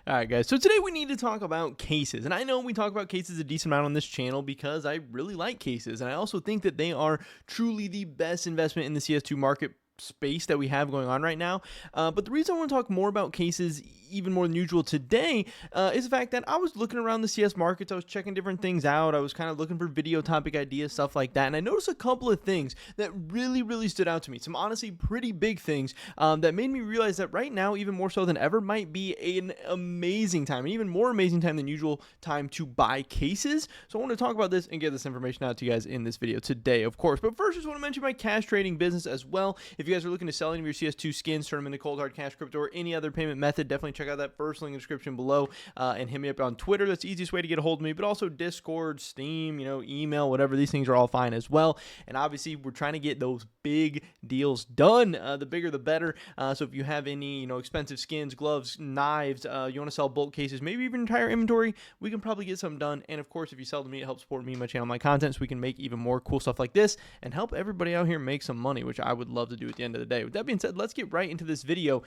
All right, guys. So today we need to talk about cases. And I know we talk about cases a decent amount on this channel because I really like cases. And I also think that they are truly the best investment in the CS2 market space that we have going on right now. But the reason I want to talk more about cases even more than usual today is the fact that I was looking around the CS markets. I was checking different things out. I was kind of looking for video topic ideas, stuff like that. And I noticed a couple of things that really stood out to me. Some honestly pretty big things that made me realize that right now, even more so than ever, might be an amazing time, an even more amazing time than usual time to buy cases. So I want to talk about this and get this information out to you guys in this video today, of course. But first, I just want to mention my cash trading business as well. If you guys are looking to sell any of your CS2 skins, turn them into cold hard cash, crypto, or any other payment method, definitely check out that first link in the description below and hit me up on Twitter. That's the easiest way to get a hold of me, but also Discord, Steam, email, whatever. These things are all fine as well. And obviously, we're trying to get those big deals done. The bigger, the better. So if you have any, expensive skins, gloves, knives, you want to sell bulk cases, maybe even entire inventory, we can probably get something done. And of course, if you sell to me, it helps support me, my channel, my content, so we can make even more cool stuff like this and help everybody out here make some money, which I would love to do at the end of the day. With that being said, let's get right into this video.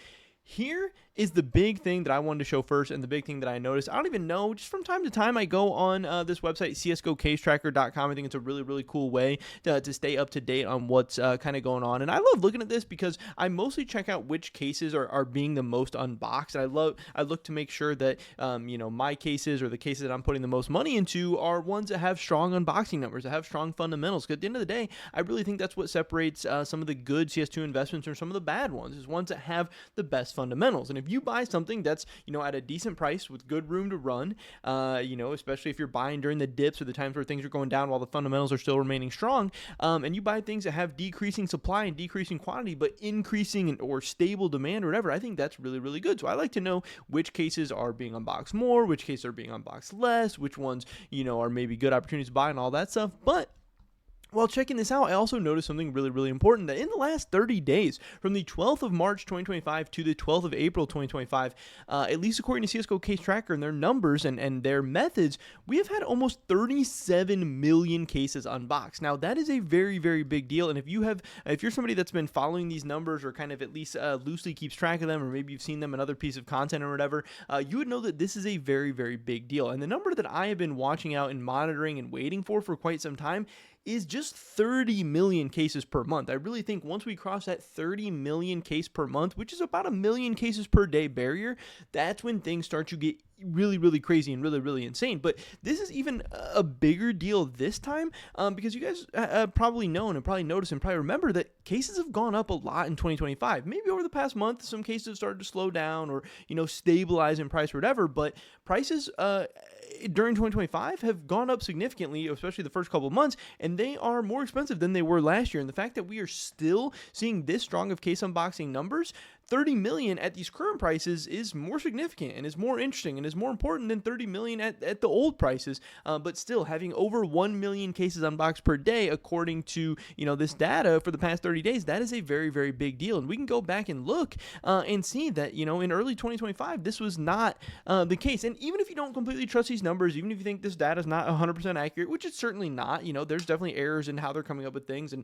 Here is the big thing that I wanted to show first, and the big thing that I noticed. I don't even know, just from time to time I go on this website, csgocasetracker.com. I think it's a really cool way to stay up to date on what's kind of going on. And I love looking at this because I mostly check out which cases are being the most unboxed. And I look to make sure that my cases, or the cases that I'm putting the most money into, are ones that have strong unboxing numbers, that have strong fundamentals. Because at the end of the day, I really think that's what separates some of the good CS2 investments from some of the bad ones, is ones that have the best fundamentals. And if you buy something that's at a decent price with good room to run, especially if you're buying during the dips or the times where things are going down while the fundamentals are still remaining strong, and you buy things that have decreasing supply and decreasing quantity but increasing or stable demand or whatever, I think that's really good. So I like to know which cases are being unboxed more, which cases are being unboxed less, which ones are maybe good opportunities to buy and all that stuff. But while checking this out, I also noticed something really important, that in the last 30 days, from the 12th of March 2025 to the 12th of April 2025, at least according to CSGO Case Tracker and their numbers and their methods, we have had almost 37 million cases unboxed. Now, that is a very big deal. And if you're somebody that's been following these numbers, or kind of at least loosely keeps track of them, or maybe you've seen them in other pieces of content or whatever, you would know that this is a very big deal. And the number that I have been watching out and monitoring and waiting for quite some time is just 30 million cases per month. I really think once we cross that 30 million case per month, which is about a million cases per day barrier, that's when things start to get really crazy and really insane. But this is even a bigger deal this time because you guys probably know and probably noticed and probably remember that cases have gone up a lot in 2025. Maybe over the past month, some cases have started to slow down or stabilize in price or whatever, but prices during 2025 have gone up significantly, especially the first couple of months, and they are more expensive than they were last year. And the fact that we are still seeing this strong of case unboxing numbers, 30 million at these current prices, is more significant and is more interesting and is more important than 30 million at the old prices. But still, having over 1 million cases unboxed per day, according to this data for the past 30 days, that is a very big deal. And we can go back and look and see that in early 2025 this was not the case. And even if you don't completely trust these numbers, even if you think this data is not 100% accurate, which it's certainly not, there's definitely errors in how they're coming up with things, and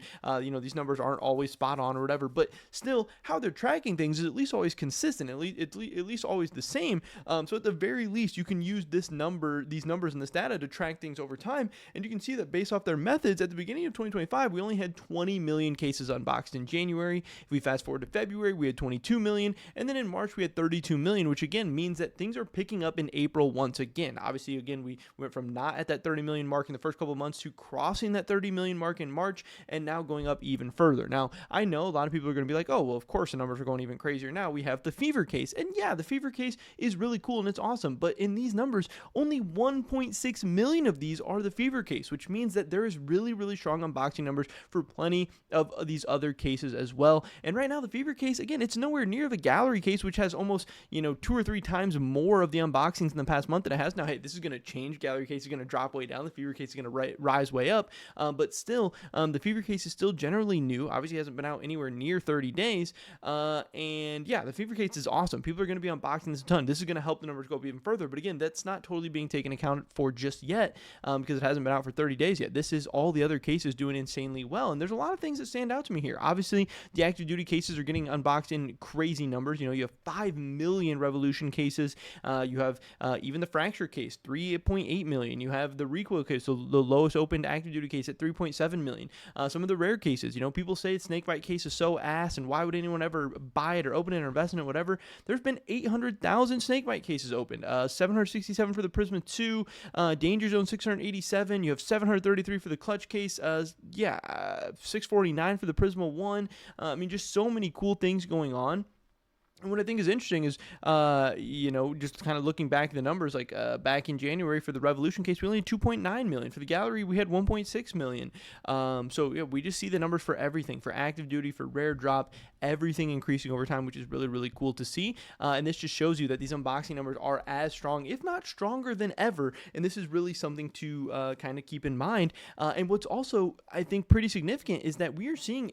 these numbers aren't always spot on or whatever, but still, how they're tracking things is at least always consistent, at least always the same. So at the very least, you can use these numbers and this data to track things over time, and you can see that based off their methods, at the beginning of 2025, we only had 20 million cases unboxed. In January, if we fast forward to February, we had 22 million, and then in March we had 32 million, which again means that things are picking up in April once again. Obviously, again, we went from not at that 30 million mark in the first couple of months to crossing that 30 million mark in March, and now going up even further. Now, I know a lot of people are going to be like, oh, well, of course the numbers are going even crazier now. We have the fever case, and yeah, the fever case is really cool and it's awesome, but in these numbers, only 1.6 million of these are the fever case, which means that there is really strong unboxing numbers for plenty of these other cases as well. And right now, the fever case, again, it's nowhere near the gallery case, which has almost 2 or 3 times more of the unboxings in the past month than it has now. Hey, this is going to change. Gallery case is going to drop way down. The fever case is going to rise way up. But still, the fever case is still generally new. Obviously, hasn't been out anywhere near 30 days. And And yeah, the fever case is awesome. People are going to be unboxing this a ton. This is going to help the numbers go up even further. But again, that's not totally being taken account for just yet because it hasn't been out for 30 days yet. This is all the other cases doing insanely well. And there's a lot of things that stand out to me here. Obviously, the active duty cases are getting unboxed in crazy numbers. You have 5 million Revolution cases. You have even the fracture case, 3.8 million. You have the recoil case, so the lowest opened active duty case at 3.7 million. Some of the rare cases, people say snakebite case is so ass, and why would anyone ever buy it or open it or invest in it, whatever. There's been 800,000 snakebite cases opened, 767 for the Prisma 2, Danger Zone 687. You have 733 for the clutch case. 649 for the Prisma 1. Just so many cool things going on. And what I think is interesting is, just kind of looking back at the numbers, like back in January for the Revolution case, we only had 2.9 million. For the Gallery, we had 1.6 million. We just see the numbers for everything, for active duty, for rare drop, everything increasing over time, which is really, really cool to see. And this just shows you that these unboxing numbers are as strong, if not stronger than ever. And this is really something to kind of keep in mind. And what's also, I think, pretty significant is that we are seeing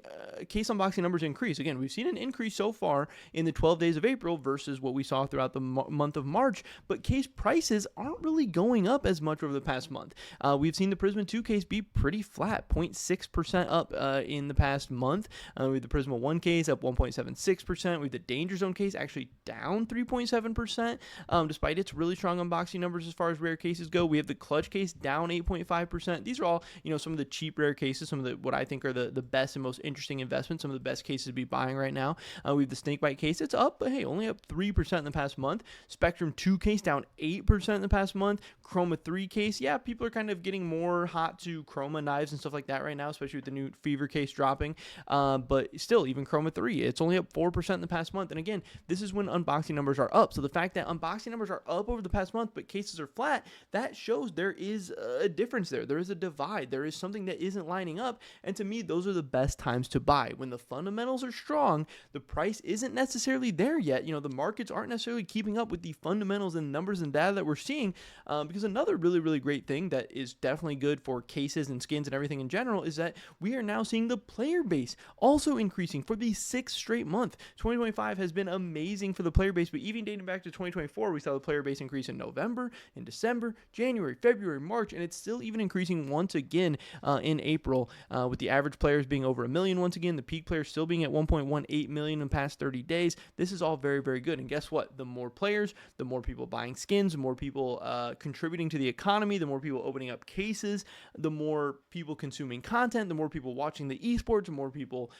case unboxing numbers increase. Again, we've seen an increase so far in the 12 days of April versus what we saw throughout the month of March, but case prices aren't really going up as much over the past month. We've seen the Prisma 2 case be pretty flat, 0.6% up in the past month. We have the Prisma 1 case up 1.76%. We have the Danger Zone case actually down 3.7%, despite its really strong unboxing numbers as far as rare cases go. We have the clutch case down 8.5%. These are all, some of the cheap rare cases, some of the what I think are the best and most interesting investments, some of the best cases to be buying right now. We have the snakebite case, it's up, but hey, only up 3% in the past month. Spectrum 2 case down 8% in the past month. Chroma 3 case, people are kind of getting more hot to Chroma knives and stuff like that right now, especially with the new fever case dropping. But still, even Chroma 3, it's only up 4% in the past month. And again, this is when unboxing numbers are up. So the fact that unboxing numbers are up over the past month, but cases are flat, that shows there is a difference there. There is a divide. There is something that isn't lining up. And to me, those are the best times to buy. When the fundamentals are strong, the price isn't necessarily there yet. The markets aren't necessarily keeping up with the fundamentals and numbers and data that we're seeing. Because another really, really great thing that is definitely good for cases and skins and everything in general is that we are now seeing the player base also increasing for the 6th straight month. 2025 has been amazing for the player base, but even dating back to 2024, we saw the player base increase in November, in December, January, February, March, and it's still even increasing once again in April, with the average players being over 1 million once again, the peak players still being at 1.18 million in the past 30 days. This is all very, very good. And guess what? The more players, the more people buying skins, the more people contributing to the economy, the more people opening up cases, the more people consuming content, the more people watching the esports, the more people,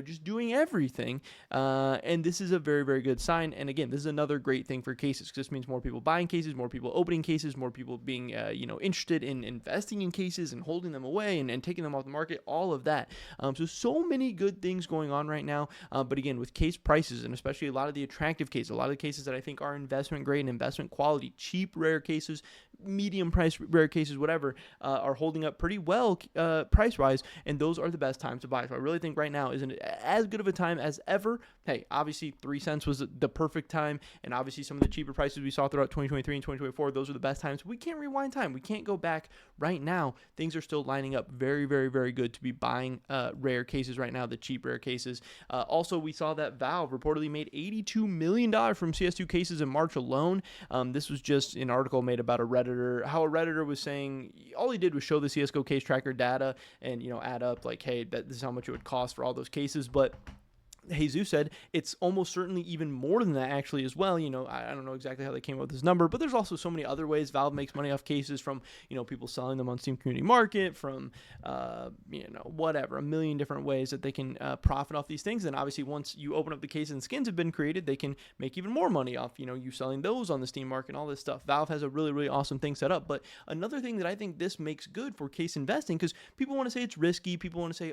just doing everything. And this is a very, very good sign. And again, this is another great thing for cases, because this means more people buying cases, more people opening cases, more people being, interested in investing in cases and holding them away and taking them off the market, all of that. So many good things going on right now. But again, with case prices, and especially a lot of the attractive cases, a lot of the cases that I think are investment grade and investment quality, cheap, rare cases, medium price rare cases, whatever, are holding up pretty well price wise, and those are the best times to buy. So I really think right now isn't as good of a time as ever. Hey, obviously 3 cents was the perfect time, and obviously some of the cheaper prices we saw throughout 2023 and 2024, those are the best times. We can't rewind time. We can't go back. Right now, things are still lining up very, very, very good to be buying rare cases right now, the cheap rare cases. Also, we saw that Valve reportedly made $82 million from CS2 cases in March alone. This was just an article made about a Redditor, how a Redditor was saying all he did was show the CSGO case tracker data and, add up like, hey, this is how much it would cost for all those cases. But Jesus said it's almost certainly even more than that actually as well. I don't know exactly how they came up with this number, but there's also so many other ways Valve makes money off cases, from, people selling them on Steam Community Market, from, whatever, a million different ways that they can profit off these things. And obviously once you open up the case and skins have been created, they can make even more money off, you selling those on the Steam Market and all this stuff. Valve has a really, really awesome thing set up. But another thing that I think this makes good for case investing, because people want to say it's risky. People want to say,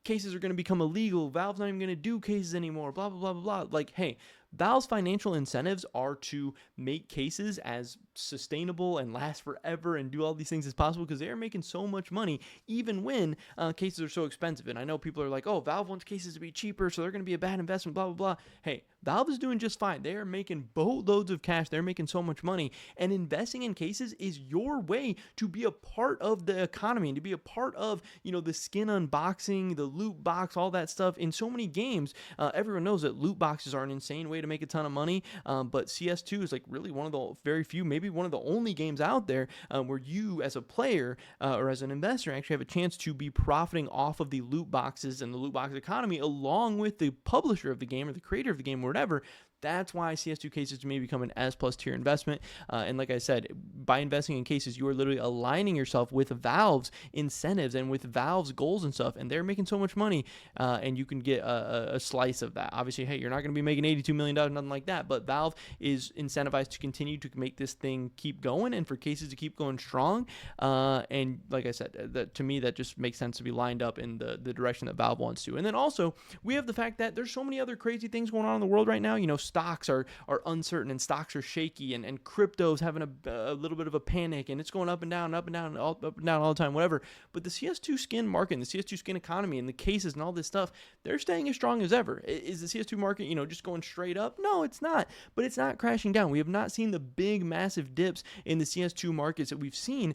cases are going to become illegal. Valve's not even going to do cases anymore, blah, blah, blah, blah, blah. Like, hey, Valve's financial incentives are to make cases as sustainable and last forever and do all these things as possible, because they are making so much money even when cases are so expensive. And I know people are like, oh, Valve wants cases to be cheaper, so they're going to be a bad investment, blah, blah, blah. Hey, Valve is doing just fine. They are making boatloads of cash. They're making so much money. And investing in cases is your way to be a part of the economy and to be a part of, the skin unboxing, the loot box, all that stuff in so many games. Everyone knows that loot boxes are an insane way to make a ton of money. But CS2 is like really one of the very few, maybe one of the only games out there where you as a player or as an investor actually have a chance to be profiting off of the loot boxes and the loot box economy along with the publisher of the game or the creator of the game or whatever. That's why CS2 cases may become an S plus tier investment. And like I said, by investing in cases, you are literally aligning yourself with Valve's incentives and with Valve's goals and stuff. And they're making so much money, and you can get a slice of that. Obviously, hey, you're not going to be making $82 million, nothing like that. But Valve is incentivized to continue to make this thing keep going and for cases to keep going strong. And like I said, to me, that just makes sense to be lined up in the direction that Valve wants to. And then also, we have the fact that there's so many other crazy things going on in the world right now. Stocks are uncertain and stocks are shaky, and crypto's having a little bit of a panic, and it's going up and down, up and down, all the time, whatever. But the CS2 skin market and the CS2 skin economy and the cases and all this stuff, they're staying as strong as ever. Is the CS2 market, just going straight up? No, it's not. But it's not crashing down. We have not seen the big, massive dips in the CS2 markets that we've seen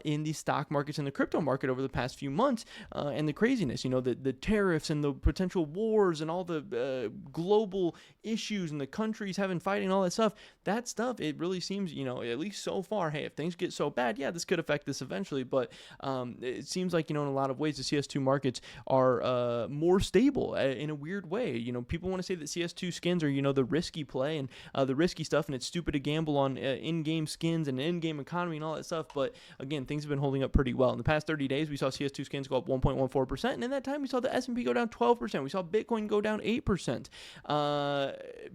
in the stock markets and the crypto market over the past few months, and the craziness, the tariffs and the potential wars and all the global issues and the countries having fighting and all that stuff. That stuff, it really seems, at least so far, hey, if things get so bad, yeah, this could affect this eventually. But it seems like, in a lot of ways, the CS2 markets are more stable in a weird way. People want to say that CS2 skins are, the risky play and the risky stuff, and it's stupid to gamble on in-game skins and in-game economy and all that stuff. But again, things have been holding up pretty well. In the past 30 days, we saw CS2 skins go up 1.14%, and in that time, we saw the S&P go down 12%. We saw Bitcoin go down 8%.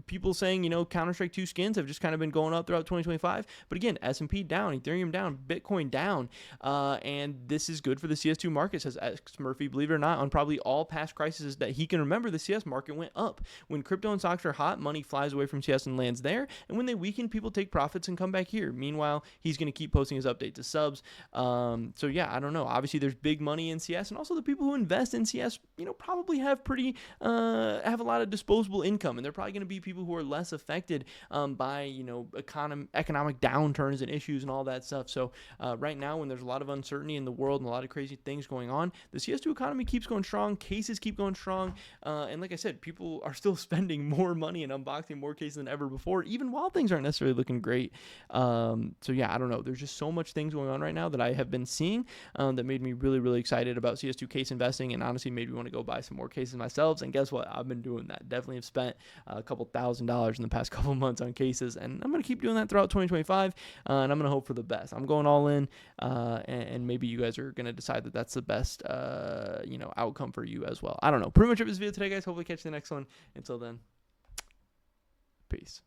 People saying, Counter-Strike 2 skins have just kind of been going up throughout 2025. But again, S&P down, Ethereum down, Bitcoin down. And this is good for the CS2 market, says X Murphy. Believe it or not, on probably all past crises that he can remember, the CS market went up. When crypto and stocks are hot, money flies away from CS and lands there. And when they weaken, people take profits and come back here. Meanwhile, he's going to keep posting his update to subs. So yeah, I don't know. Obviously, there's big money in CS. And also the people who invest in CS, probably have have a lot of disposable income. And they're probably going to be people who are less affected by economic downturns and issues and all that stuff. So right now, when there's a lot of uncertainty in the world and a lot of crazy things going on, the CS2 economy keeps going strong, cases keep going strong, and like I said, people are still spending more money and unboxing more cases than ever before, even while things aren't necessarily looking great. So yeah, I don't know. There's just so much things going on right now that I have been seeing that made me really, really excited about CS2 case investing, and honestly made me want to go buy some more cases myself. And guess what? I've been doing that. Definitely have spent a couple $1,000s in the past couple months on cases, and I'm going to keep doing that throughout 2025, and I'm going to hope for the best. I'm going all in, and maybe you guys are going to decide that that's the best, outcome for you as well. I don't know. Pretty much it was this video today, guys. Hopefully catch you in the next one. Until then, peace.